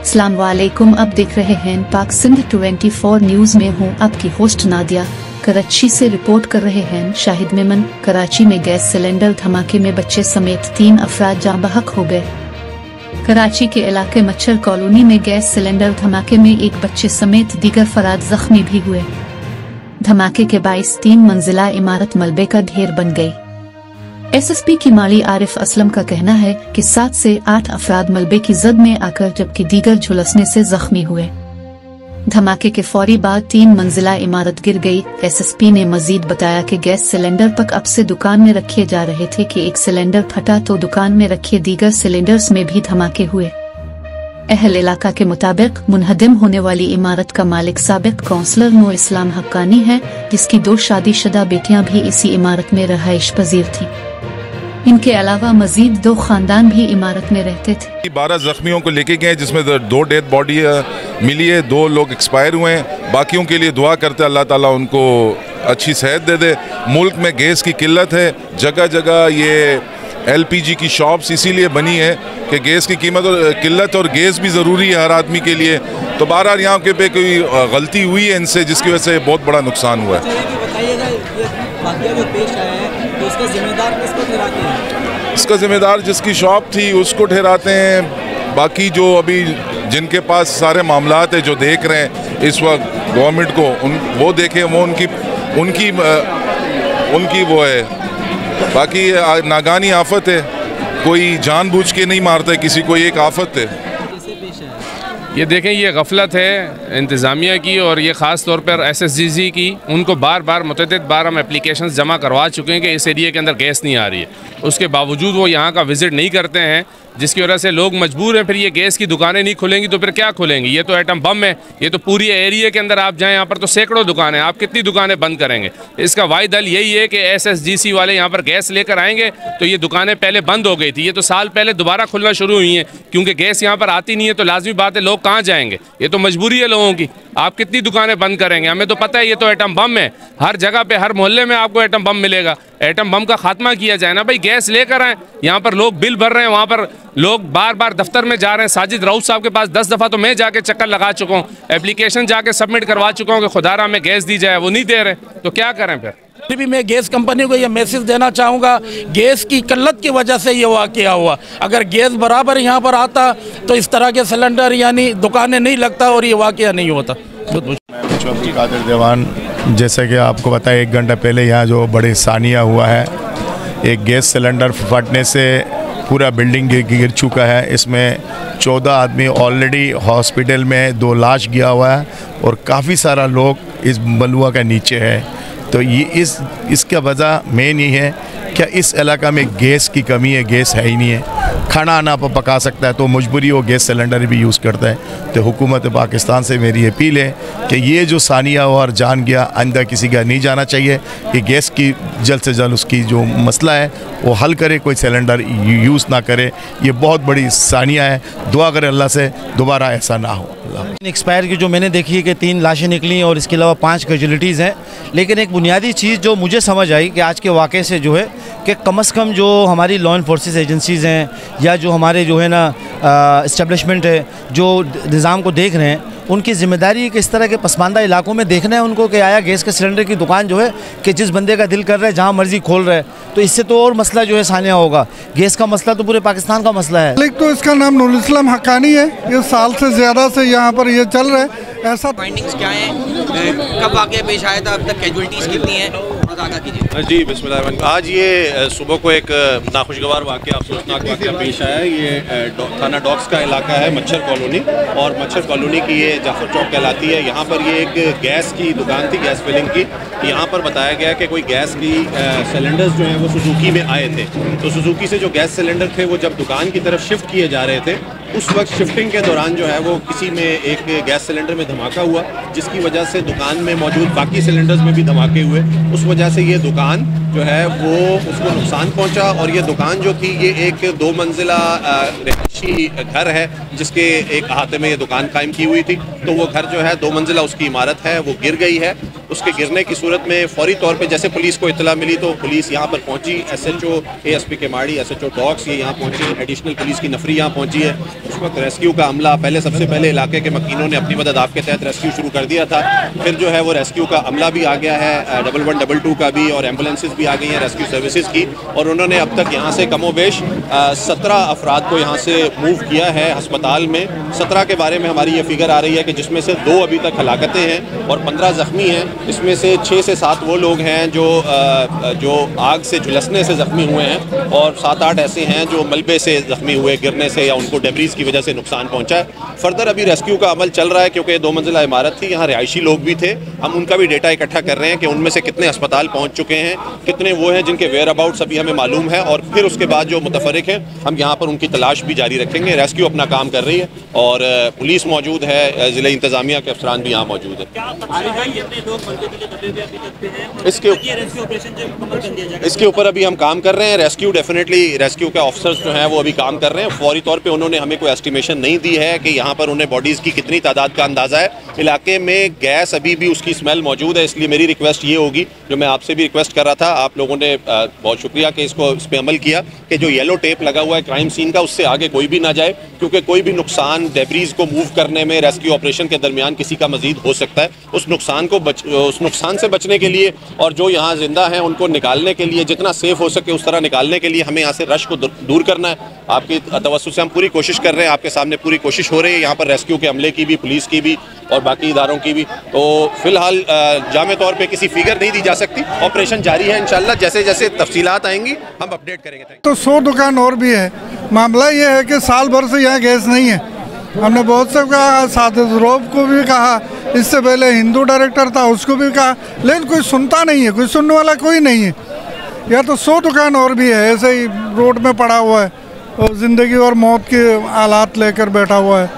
अस्सलाम वालेकुम। अब देख रहे हैं पाक सिंध 24 न्यूज में हूँ आपकी होस्ट नादिया। कराची से रिपोर्ट कर रहे हैं शाहिद मेमन। कराची में गैस सिलेंडर धमाके में बच्चे समेत 3 अफराद जाँ बहक हो गए। कराची के इलाके मच्छर कॉलोनी में गैस सिलेंडर धमाके में एक बच्चे समेत दीगर फराद जख्मी भी हुए। धमाके के बाइस 3 मंजिला इमारत मलबे का ढेर बन गई। एसएसपी की माली आरिफ असलम का कहना है कि 7 से 8 अफराद मलबे की जद में आकर जबकि दीगर झुलसने से जख्मी हुए। धमाके के फौरी बाद 3 मंजिला इमारत गिर गई। एसएसपी ने मजीद बताया कि गैस सिलेंडर पिकअप से दुकान में रखे जा रहे थे कि एक सिलेंडर फटा तो दुकान में रखे दीगर सिलेंडर्स में भी धमाके हुए। अहल इलाका के मुताबिक मुनहदिम होने वाली इमारत का मालिक साबिक काउंसलर नूर इस्लाम हक्कानी है, जिसकी 2 शादीशुदा बेटियां भी इसी इमारत में रहाइश पजीर थी। इनके अलावा मजीद 2 खानदान भी इमारत में रहते थे। 12 जख्मियों को लेके गए जिसमें 2 डेड बॉडी मिली है, 2 लोग एक्सपायर हुए हैं। बाकियों के लिए दुआ करते अल्लाह ताला उनको अच्छी सेहत दे दे। मुल्क में गैस की किल्लत है, जगह जगह ये LPG की शॉप्स इसीलिए बनी है कि गैस की कीमत और किल्लत और गैस भी ज़रूरी है हर आदमी के लिए। तो 12 यहाँ के पे कोई गलती हुई है इनसे, जिसकी वजह से बहुत बड़ा नुकसान हुआ है। इसका जिम्मेदार जिसकी शॉप थी उसको ठहराते हैं। बाकी जो अभी जिनके पास सारे मामलात है, जो देख रहे हैं इस वक्त गवर्नमेंट को, वो देखें, वो उनकी वो है। बाकी नागानी आफत है, कोई जानबूझ के नहीं मारता है किसी को, एक आफत है। ये देखें, ये गफलत है इंतज़ामिया की और ये ख़ास तौर पर SSGC की। उनको बार बार मुतअद्दिद बार हम एप्लीकेशंस जमा करवा चुके हैं कि इस एरिया के अंदर गैस नहीं आ रही है। उसके बावजूद वो यहाँ का विज़िट नहीं करते हैं, जिसकी वजह से लोग मजबूर हैं। फिर ये गैस की दुकानें नहीं खुलेंगी तो फिर क्या खुलेंगी? ये तो एटम बम है। ये तो पूरी एरिया के अंदर आप जाएं, यहाँ पर तो सैकड़ों दुकानें, आप कितनी दुकानें बंद करेंगे? इसका वाहिद हल यही है कि SSGC वाले यहाँ पर गैस लेकर आएंगे। तो ये दुकानें पहले बंद हो गई थी, ये तो साल पहले दोबारा खुलना शुरू हुई हैं, क्योंकि गैस यहाँ पर आती नहीं है। तो लाजमी बात है, लोग कहाँ जाएंगे? ये तो मजबूरी है लोगों की। आप कितनी दुकानें बंद करेंगे? हमें तो पता है ये तो एटम बम है। हर जगह पे, हर मोहल्ले में आपको एटम बम मिलेगा। एटम बम का खात्मा किया जाए ना भाई, गैस लेकर आए। यहाँ पर लोग बिल भर रहे हैं, वहाँ पर लोग बार बार दफ्तर में जा रहे हैं। साजिद राउत साहब के पास 10 दफ़ा तो मैं जाके चक्कर लगा चुका हूँ, एप्लीकेशन जाके सबमिट करवा चुका हूँ कि खुदारा हमें गैस दी जाए, वो नहीं दे रहे। तो क्या करें फिर? फिर भी मैं गैस कंपनी को यह मैसेज देना चाहूँगा, गैस की किल्लत की वजह से ये वाक़या हुआ। अगर गैस बराबर यहाँ पर आता तो इस तरह के सिलेंडर यानी दुकानें नहीं लगता और ये वाक़या नहीं होता। चौधरी कादिर देवान, जैसे कि आपको पता है 1 घंटा पहले यहाँ जो बड़े सानिया हुआ है, एक गैस सिलेंडर फटने से पूरा बिल्डिंग गिर चुका है। इसमें 14 आदमी ऑलरेडी हॉस्पिटल में, 2 लाश गया हुआ है और काफ़ी सारा लोग इस बलुआ का नीचे है। तो ये इसका वजह मेन ये है क्या इस इलाका में गैस की कमी है, गैस है ही नहीं है। खाना ना पका सकता है तो मजबूरी वो गैस सिलेंडर भी यूज़ करता है। तो हुकूमत पाकिस्तान से मेरी अपील है कि ये जो सानिया और जान गया, आइंदा किसी का नहीं जाना चाहिए। कि गैस की जल्द से जल्द उसकी जो मसला है वो हल करे, कोई सिलेंडर यूज़ ना करे। ये बहुत बड़ी सानिया है। दुआ करें अल्लाह से दोबारा ऐसा ना हो। एक्सपायर की जो मैंने देखी है कि 3 लाशें निकली और इसके अलावा 5 कैजुअलिटीज़ हैं। लेकिन एक बुनियादी चीज़ जो मुझे समझ आई कि आज के वाक़े से जो है कि कम से कम जो हमारी लॉ इन्फोर्सेस एजेंसीज़ हैं या जो हमारे जो है ना इस्टेब्लिशमेंट है जो निज़ाम को देख रहे हैं, उनकी ज़िम्मेदारी है कि इस तरह के पसमानदा इलाकों में देखना है उनको कि आया गैस के सिलेंडर की दुकान जो है कि जिस बंदे का दिल कर रहा है जहाँ मर्ज़ी खोल रहा है। तो इससे तो और मसला जो है सानिया होगा। गैस का मसला तो पूरे पाकिस्तान का मसला है। लेकिन तो इसका नाम नूर इस्लाम हक्कानी है। ये साल से ज़्यादा से यहाँ पर ये चल रहा है। ऐसा फाइंडिंग्स क्या हैं, कब आगे पेश आया था, अब तक कैजुअलिटीज़ कितनी हैं? जी बिस्मिल्लाह। आज ये सुबह को एक नाखुशगवार वाक़या, अफसोसनाक वाक़या पेश आया है। ये थाना डॉक्स का इलाका है, मच्छर कॉलोनी, और मच्छर कॉलोनी की ये जाफर चौक कहलाती है। यहाँ पर ये एक गैस की दुकान थी, गैस फिलिंग की। यहाँ पर बताया गया कि कोई गैस की सिलेंडर्स जो हैं वो सुजुकी में आए थे। तो सुजुकी से जो गैस सिलेंडर थे वो जब दुकान की तरफ शिफ्ट किए जा रहे थे, उस वक्त शिफ्टिंग के दौरान जो है वो किसी में एक गैस सिलेंडर में धमाका हुआ, जिसकी वजह से दुकान में मौजूद बाकी सिलेंडर्स में भी धमाके हुए। उस वजह से ये दुकान जो है वो उसको नुकसान पहुंचा। और ये दुकान जो थी ये एक 2 मंजिला रहायशी घर है, जिसके एक अहाते में ये दुकान कायम की हुई थी। तो वो घर जो है 2 मंजिला उसकी इमारत है, वो गिर गई है। उसके गिरने की सूरत में फौरी तौर पे जैसे पुलिस को इतला मिली तो पुलिस यहाँ पर पहुँची। SHO ASP Keamari, SHO dogs ये यहाँ पहुँचे, एडिशनल पुलिस की नफरी यहाँ पहुँची है। उस वक्त रेस्क्यू का अमला सबसे पहले इलाके के मकीनों ने अपनी मदद आपके तहत रेस्क्यू शुरू कर दिया था। फिर जो है वो रेस्क्यू का अमला भी आ गया है, 1122 का भी, और एम्बुलेंसेज भी आ गई हैं रेस्क्यू सर्विसेज की। और उन्होंने अब तक यहाँ से कमोबेश 17 अफराद को यहाँ से मूव किया है अस्पताल में। 17 के बारे में हमारी ये फिगर आ रही है कि जिसमें से 2 अभी तक हलाकतें हैं और 15 ज़ख्मी हैं। इसमें से 6 से 7 वो लोग हैं जो आग से झुलसने से ज़ख्मी हुए हैं और 7-8 ऐसे हैं जो मलबे से ज़ख्मी हुए, गिरने से या उनको डेब्रीज की वजह से नुकसान पहुँचा है। फर्दर अभी रेस्क्यू का अमल चल रहा है क्योंकि 2 मंजिला इमारत थी, यहाँ रिहायशी लोग भी थे। हम उनका भी डेटा इकट्ठा कर रहे हैं कि उनमें से कितने अस्पताल पहुँच चुके हैं, कितने वो हैं जिनके वेयर अबाउट्स अभी हमें मालूम है, और फिर उसके बाद जो मुतफरिक हैं हम यहाँ पर उनकी तलाश भी जारी रखेंगे। रेस्क्यू अपना काम कर रही है और पुलिस मौजूद है, ज़िला इंतज़ामिया के अफसरान भी यहाँ मौजूद है। इसके ऊपर अभी हम काम कर रहे हैं। रेस्क्यू के ऑफिसर्स जो हैं वो अभी काम कर रहे हैं। फौरी तौर पे उन्होंने हमें कोई एस्टिमेशन नहीं दी है कि यहाँ पर उन्हें बॉडीज़ की कितनी तादाद का अंदाज़ा है। इलाके में गैस अभी भी उसकी स्मेल मौजूद है, इसलिए मेरी रिक्वेस्ट ये होगी, जो मैं आपसे भी रिक्वेस्ट कर रहा था, आप लोगों ने बहुत शुक्रिया कि इस पर अमल किया, कि जो येलो टेप लगा हुआ है क्राइम सीन का उससे आगे कोई भी ना जाए, क्योंकि कोई भी नुकसान डेब्रीज को मूव करने में रेस्क्यू ऑपरेशन के दरमियान किसी का मजीद हो सकता है। उस नुकसान से बचने के लिए और जो यहाँ जिंदा हैं उनको निकालने के लिए जितना सेफ हो सके उस तरह निकालने के लिए हमें यहाँ से रश को दूर करना है। आपकी तवज्जो से हम पूरी कोशिश कर रहे हैं, आपके सामने पूरी कोशिश हो रही है यहाँ पर रेस्क्यू के अमले की भी, पुलिस की भी और बाकी इदारों की भी। तो फिलहाल जामे तौर पे किसी फिगर नहीं दी जा सकती, ऑपरेशन जारी है। इंशाल्लाह जैसे जैसे तफसीलात आएंगी हम अपडेट करेंगे। तो 100 दुकान और भी है। मामला ये है कि साल भर से यहाँ गैस नहीं है। हमने बहुत से कहा, सादिक रोब को भी कहा, इससे पहले हिंदू डायरेक्टर था उसको भी कहा, लेकिन कोई सुनता नहीं है, कोई सुनने वाला कोई नहीं है। या तो 100 दुकान और भी है ऐसे ही रोड में पड़ा हुआ है और ज़िंदगी और मौत के हालात लेकर बैठा हुआ है।